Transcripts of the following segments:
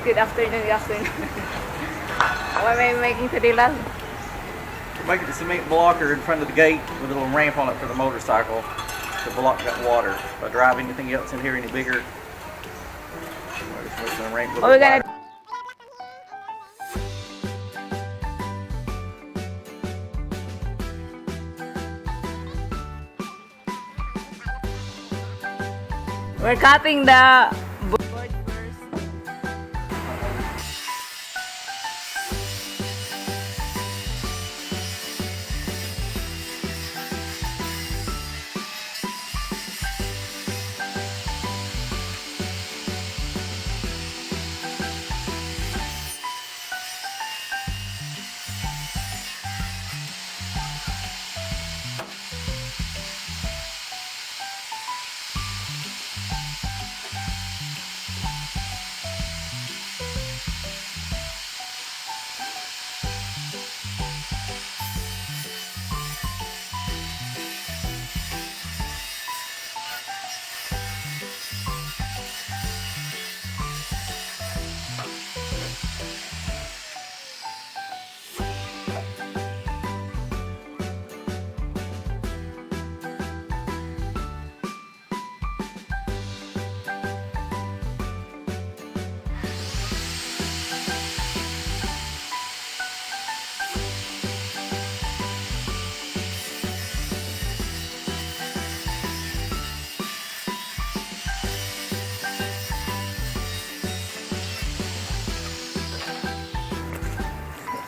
good afternoon. What am I making today, love? We're making a cement blocker in front of the gate with a little ramp on it for the motorcycle to block that water. If I drive anything else in here any bigger, we're just making a ramp a little We're wider. gonna. We're cutting the board first.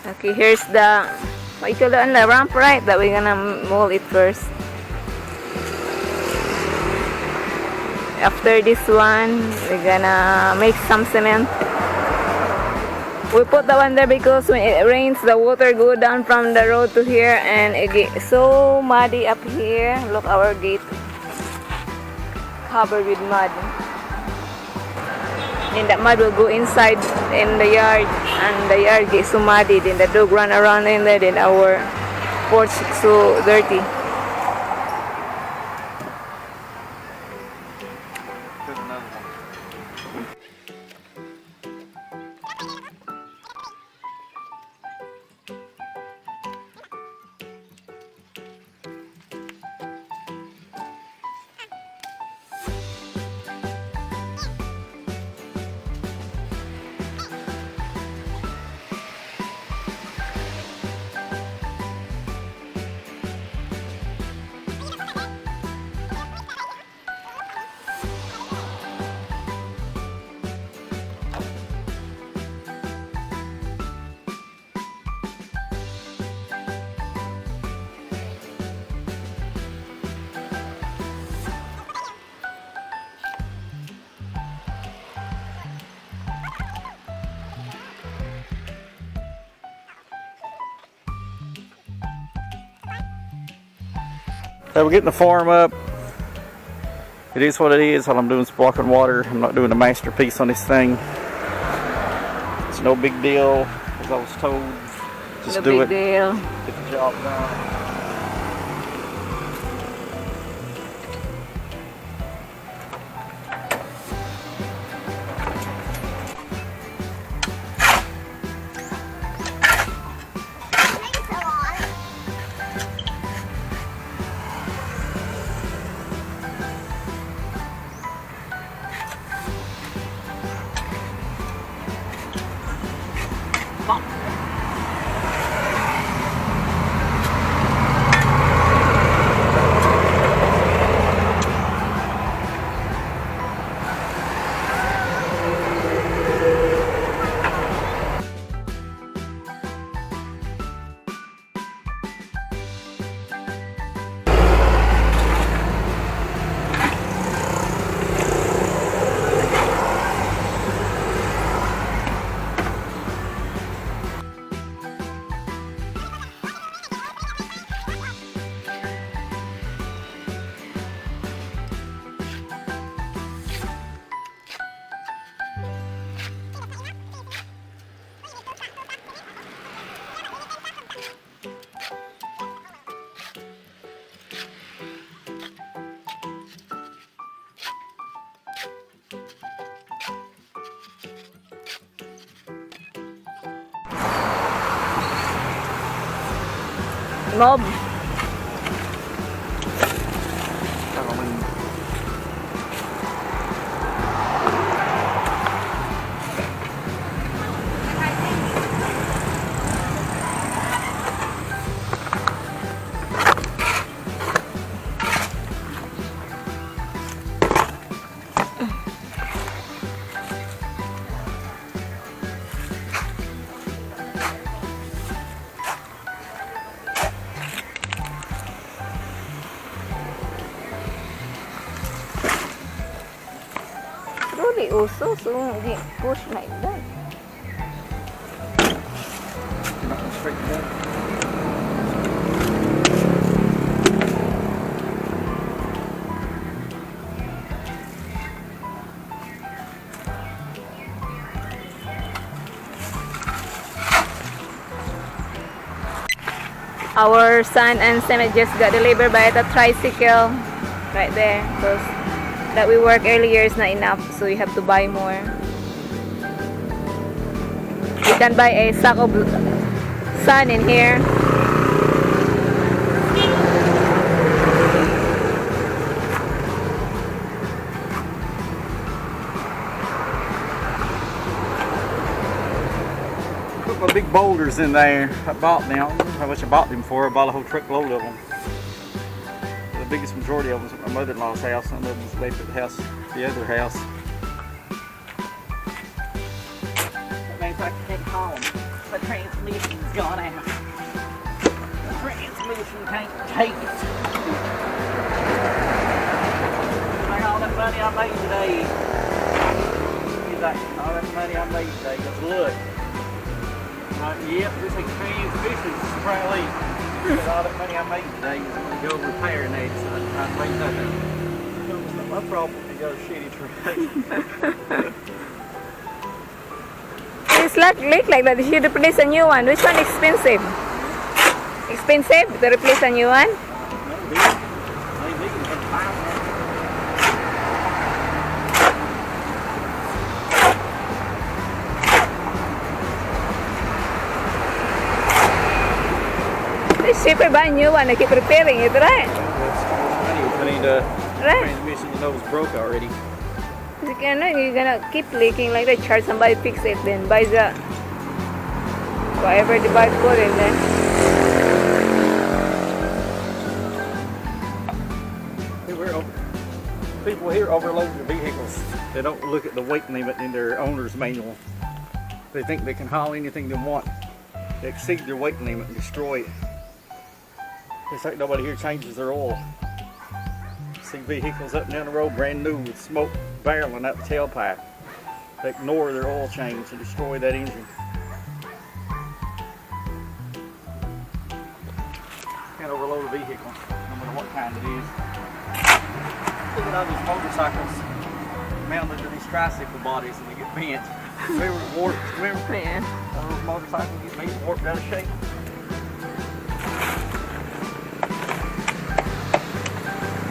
Okay, here's the what you call it, the ramp, right? That we're gonna mold it first. After this one, we're gonna make some cement. We put the one there because when it rains, the water go down from the road to here, and it gets so muddy up here. Look, our gate covered with mud. And that mud will go inside in the yard, and the yard gets so muddy. Then the dog run around in there. Then our porch is so dirty. There's another one. So we're getting the farm up. It is what it is. All I'm doing is blocking water. I'm not doing a masterpiece on this thing. It's no big deal, as I was told. Just No do big it. deal. Get the job done. mob. Really also, so hindi push like that. Our sand and cement just got delivered by the tricycle right there, because that we work earlier is not enough, so you have to buy more. You can buy a sack of sand in here. Put my big boulders in there. I bought them. How much I bought them for? I bought a whole truckload of them. The biggest majority of them was at my mother-in-law's house. Some of them was left at the house, the other house. That means I can't call them. The transmission's gone out. The transmission can't take it. Like all that money I made today. He's like, all that money I made today. Goes, look. Yep, this ain't transmission's probably. All that money I made today is going to go repairing that, so I made nothing. It's not my problem to go shitty trade. It's like leak like that. You should replace a new one. Which one is expensive? Expensive to replace a new one? It's cheaper buy a new one and keep repairing it, right? I need a transmission, you know, was broke already. You're gonna keep leaking like that. Charge somebody fix it, then buy the whatever the buy for it then. People here overload their vehicles. They don't look at the weight limit in their owner's manual. They think they can haul anything they want. They exceed their weight limit and destroy it. It's like nobody here changes their oil. See vehicles up and down the road brand new with smoke barreling out the tailpipe. They ignore their oil change and destroy that engine. Can't overload a vehicle, no matter what kind it is. Look at all these motorcycles mounted to these tricycle bodies and they get bent. Remember the warp? Remember? Yeah. All those motorcycles get bent, warped out of shape.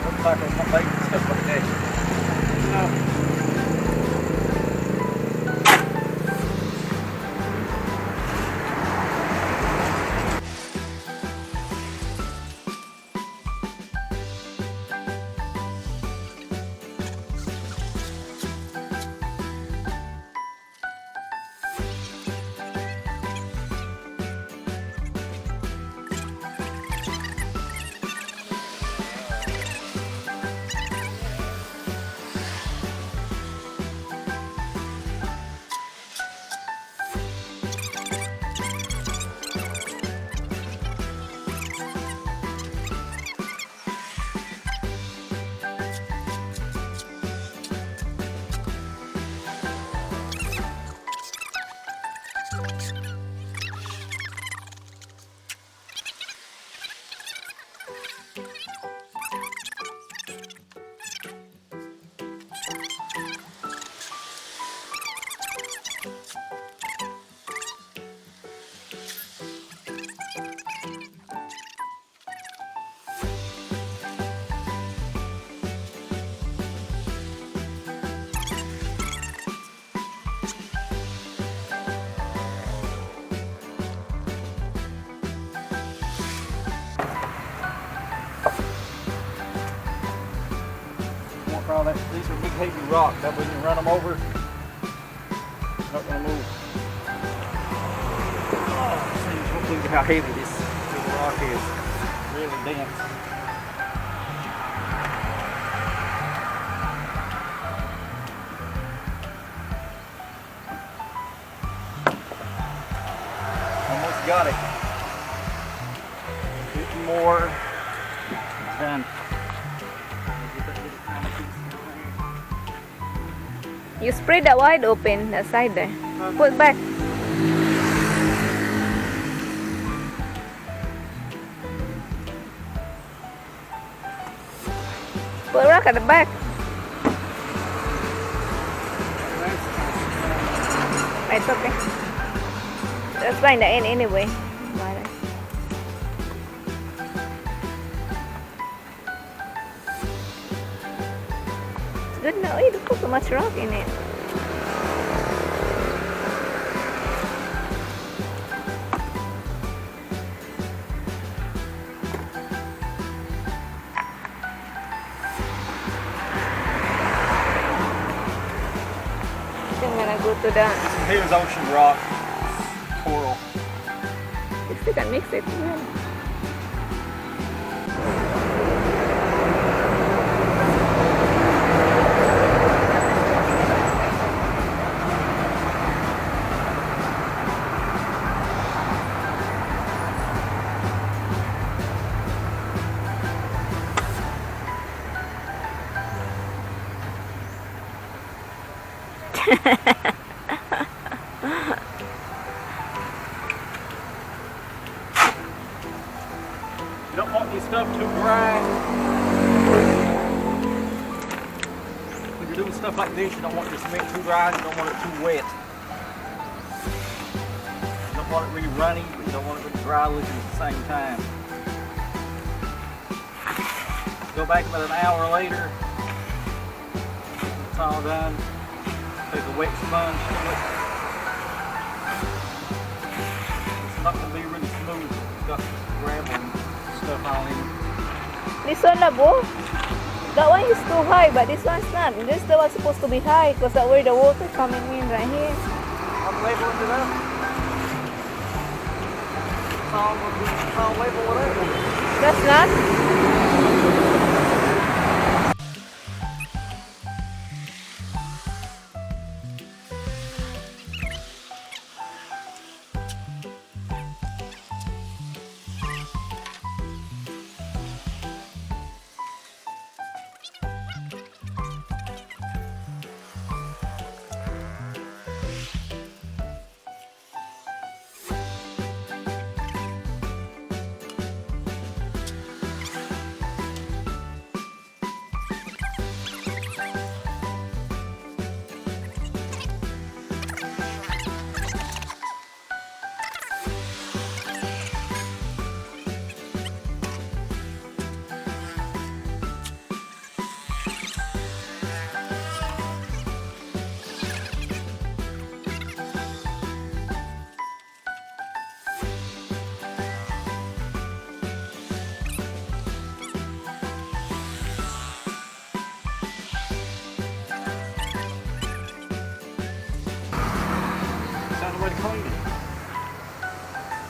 Motorcycles not made for stuff like that. No. for all that. These are big heavy rocks. That when you run them over, they're not going to move. Oh, see how heavy this little rock is. Really dense. Almost got it. 50 more. Done. You spread that wide open, that side there. Put back. Put a rock at the back. It's okay. That's fine, the end anyway. It's good now. You don't put so much rock in it. I'm gonna go to the. Here's ocean rock, coral. You still can mix it. Yeah. You don't want your stuff too dry. When you're doing stuff like this, you don't want your cement too dry, you don't want it too wet. You don't want it really runny, but you don't want it really dry looking at the same time. Go back about an hour later, it's all done. Take a wet sponge to it. It's not going to be really smooth. It's got gravel and stuff on it. This one, Labo, that one is too high, but this one's not. This the one supposed to be high because that's where the water coming in right here. I'm labeling it up. I'll label it up. That's not.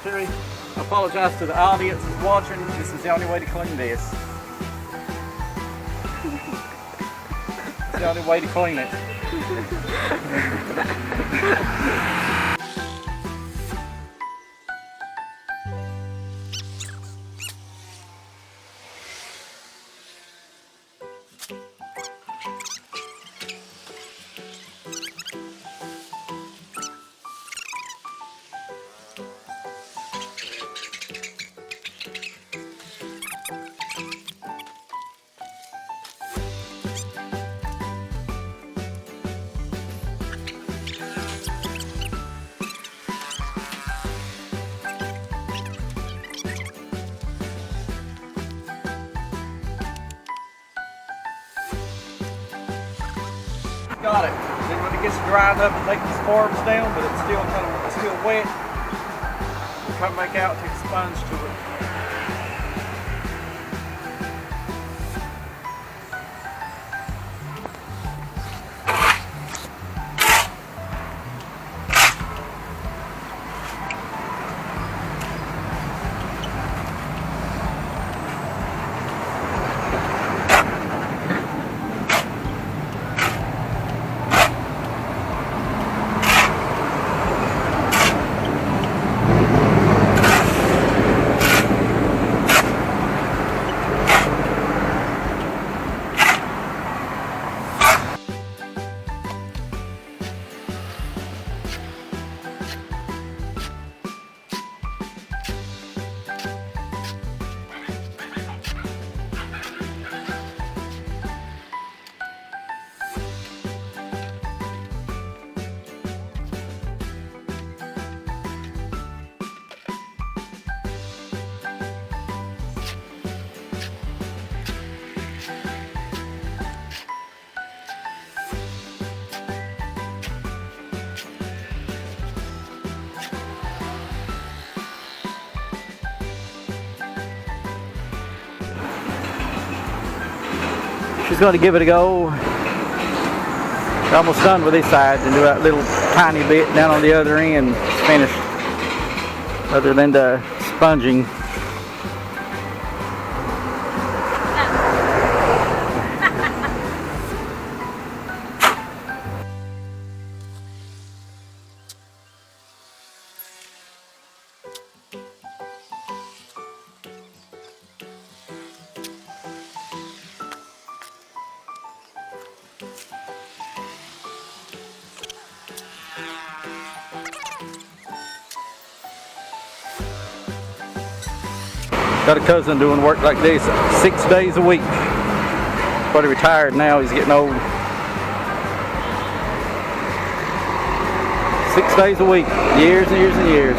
Terry, I apologize to the audience who's watching. This is the only way to clean this. It's the only way to clean it. Got it. Then when it gets dried up, it takes the sparks down, but it's still wet. We'll come back out, take a sponge to it. she's going to give it a go. We're almost done with this side and do that little tiny bit down on the other end. It's finished. Other than the sponging. Got a cousin doing work like this 6 days a week. But he retired now, he's getting old. 6 days a week, years and years and years.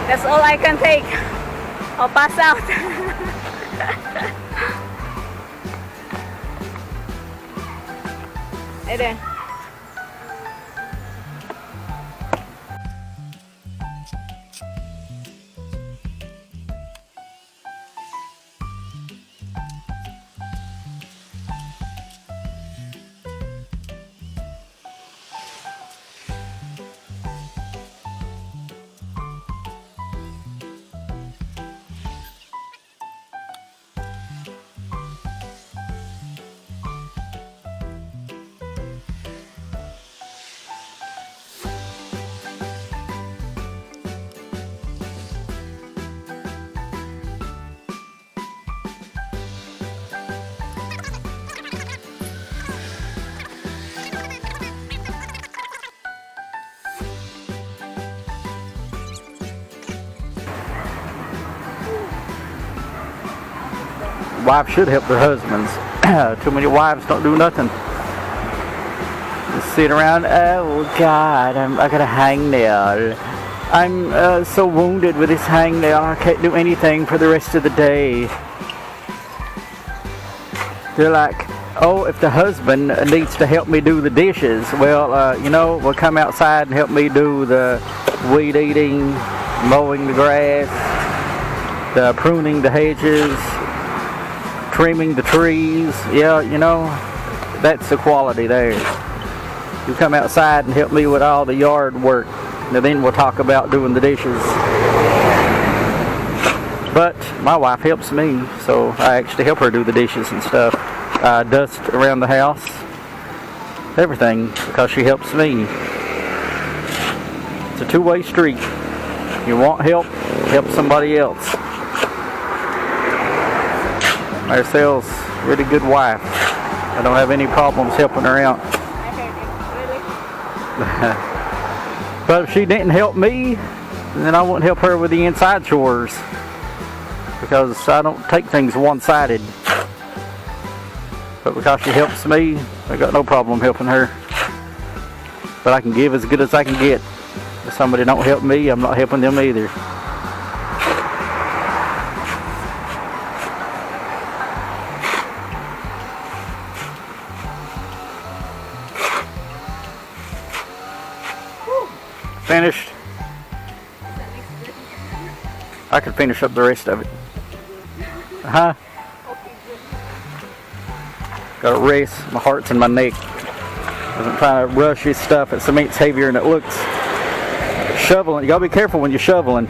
That's all I can take. I'll pass out. Hey there. Wives should help their husbands. Too many wives don't do nothing. Just sit around, oh God, I got a hangnail. I'm so wounded with this hangnail, I can't do anything for the rest of the day. They're like, oh, if the husband needs to help me do the dishes, well, you know, well, come outside and help me do the weed eating, mowing the grass, the pruning the hedges, trimming the trees. Yeah, you know, that's the quality there. You come outside and help me with all the yard work, and then we'll talk about doing the dishes. But my wife helps me, so I actually help her do the dishes and stuff. Dust around the house, everything, because she helps me. It's a two-way street. You want help, help somebody else. Marcel's a really good wife. I don't have any problems helping her out. But if she didn't help me, then I wouldn't help her with the inside chores, because I don't take things one-sided. But because she helps me, I got no problem helping her. But I can give as good as I can get. If somebody don't help me, I'm not helping them either. Finished. I could finish up the rest of it. Got to rest. My heart's in my neck. I'm trying to rush this stuff. It cement's heavier than it looks. Shoveling. You gotta be careful when you're shoveling.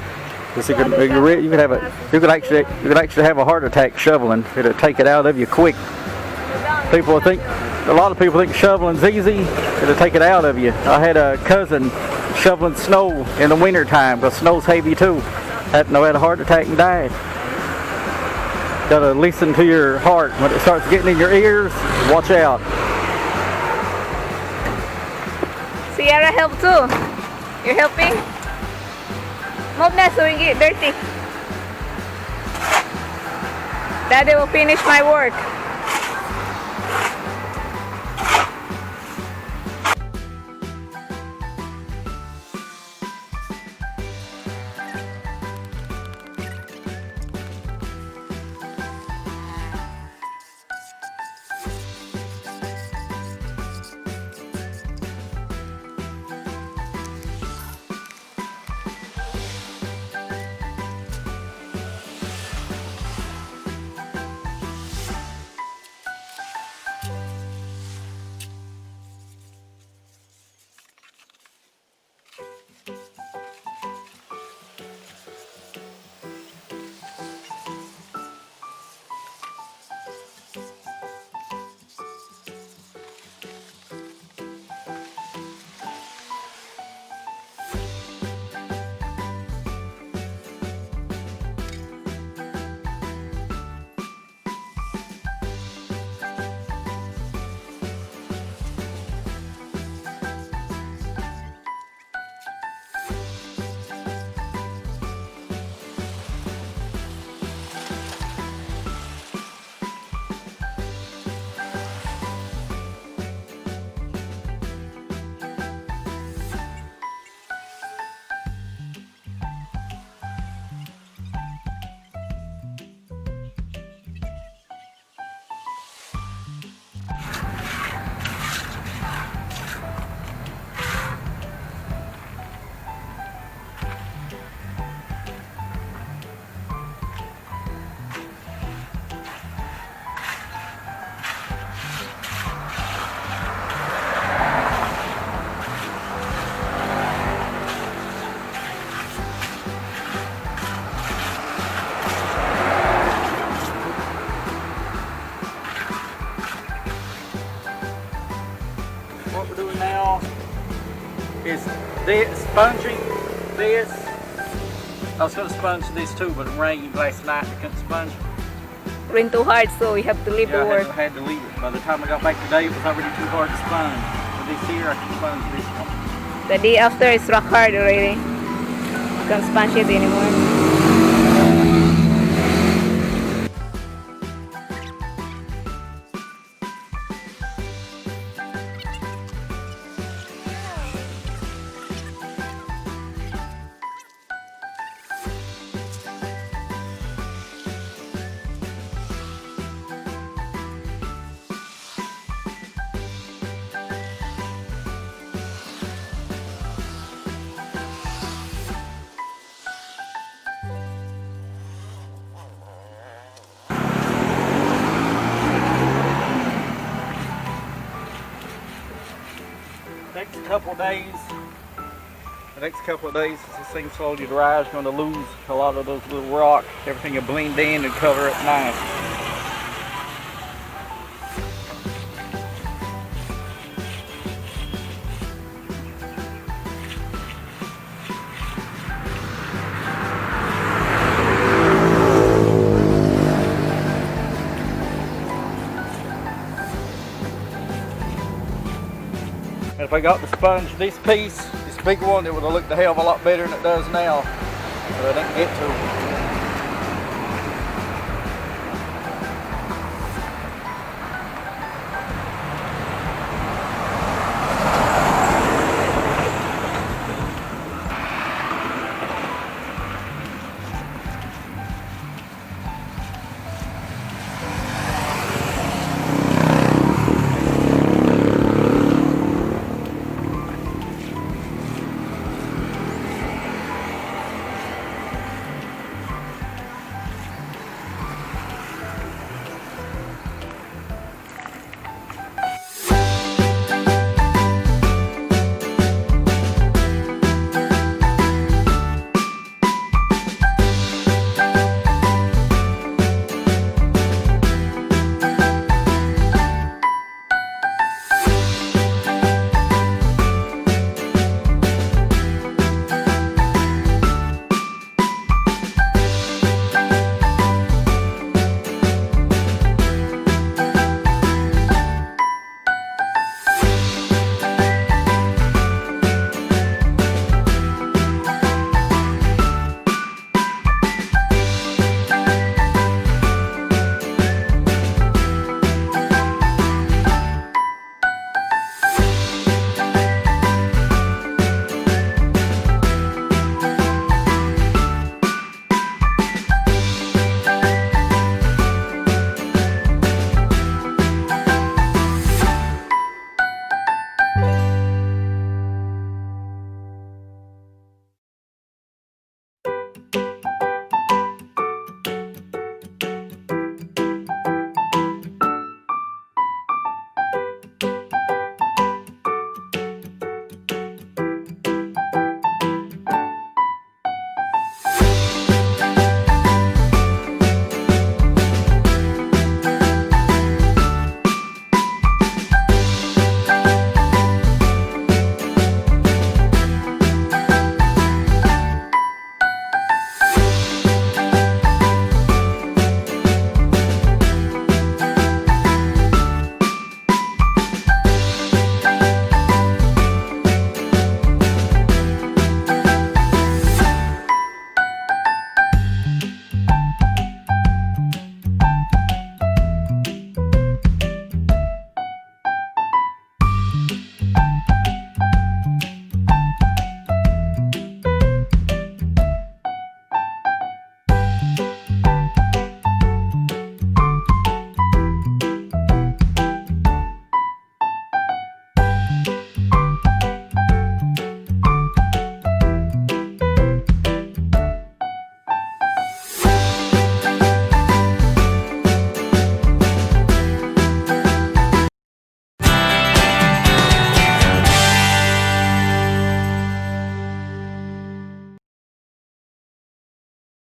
You could actually have a heart attack shoveling. It'll take it out of you quick. A lot of people think shoveling's easy. It'll take it out of you. I had a cousin shoveling snow in the winter time, because snow's heavy too. Had a heart attack and died. Gotta listen to your heart. When it starts getting in your ears, watch out. Sierra help too. You're helping? Move na so we get dirty. Daddy will finish my work. This, sponging this. I was going to sponge this too, but it rained last night. I couldn't sponge it. Rain too hard, so we have to leave the Yeah, work. I had to leave it. By the time I got back today, it was already too hard to sponge. But this here, I can sponge this one. The day after is rock hard already. You can't sponge it anymore. Next couple of days, the next couple of days, as this thing slowly dries, going to lose a lot of those little rocks. Everything will blend in and cover it nice. If I got to sponge this piece, this big one, it would have looked a hell of a lot better than it does now. But I didn't get to it.